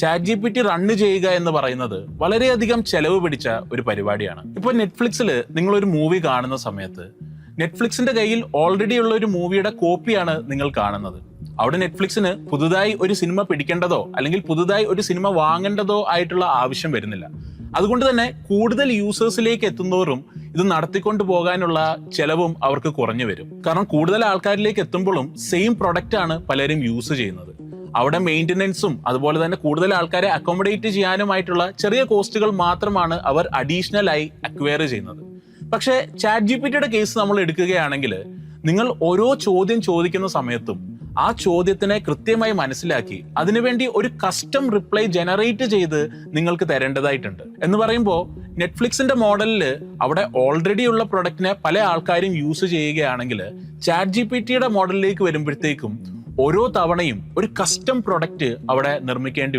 ChatGPT run ചെയ്യുക എന്ന് പറയുന്നത് വളരെയധികം ചെലവ് പിടിച്ച ഒരു പരിപാടിയാണ്. ഇപ്പോൾ നെറ്റ്ഫ്ലിക്സിൽ നിങ്ങൾ ഒരു മൂവി കാണുന്ന സമയത്ത് നെറ്റ്ഫ്ലിക്സിന്റെ കയ്യിൽ ഓൾറെഡി ഉള്ള ഒരു മൂവിയുടെ കോപ്പിയാണ് നിങ്ങൾ കാണുന്നത്. അവിടെ നെറ്റ്ഫ്ലിക്സിന് പുതുതായി ഒരു സിനിമ പിടിക്കേണ്ടതോ അല്ലെങ്കിൽ പുതുതായി ഒരു സിനിമ വാങ്ങേണ്ടതോ ആയിട്ടുള്ള ആവശ്യം വരുന്നില്ല. അതുകൊണ്ട് തന്നെ കൂടുതൽ യൂസേഴ്സിലേക്ക് എത്തുന്നവരും ഇത് നടത്തിക്കൊണ്ട് പോകാനുള്ള ചെലവും അവർക്ക് കുറഞ്ഞു വരും. കാരണം കൂടുതൽ ആൾക്കാരിലേക്ക് എത്തുമ്പോഴും സെയിം പ്രൊഡക്റ്റ് ആണ് പലരും യൂസ് ചെയ്യുന്നത്. അവിടെ മെയിൻ്റനൻസും അതുപോലെ തന്നെ കൂടുതൽ ആൾക്കാരെ അക്കോമഡേറ്റ് ചെയ്യാനുമായിട്ടുള്ള ചെറിയ കോസ്റ്റുകൾ മാത്രമാണ് അവർ അഡീഷണൽ ആയി അക്വയർ ചെയ്യുന്നത്. പക്ഷേ ChatGPTയുടെ കേസ് നമ്മൾ എടുക്കുകയാണെങ്കിൽ നിങ്ങൾ ഓരോ ചോദ്യം ചോദിക്കുന്ന സമയത്തും ആ ചോദ്യത്തിനെ കൃത്യമായി മനസ്സിലാക്കി അതിനുവേണ്ടി ഒരു കസ്റ്റം റിപ്ലൈ ജനറേറ്റ് ചെയ്ത് നിങ്ങൾക്ക് തരേണ്ടതായിട്ടുണ്ട്. എന്ന് പറയുമ്പോൾ നെറ്റ്ഫ്ലിക്സിന്റെ മോഡലിൽ അവിടെ ഓൾറെഡി ഉള്ള പ്രൊഡക്റ്റിനെ പല ആൾക്കാരും യൂസ് ചെയ്യുകയാണെങ്കിൽ ChatGPTയുടെ മോഡലിലേക്ക് വരുമ്പോഴത്തേക്കും ഓരോ തവണയും ഒരു കസ്റ്റം പ്രൊഡക്റ്റ് അവിടെ നിർമ്മിക്കേണ്ടി വരും.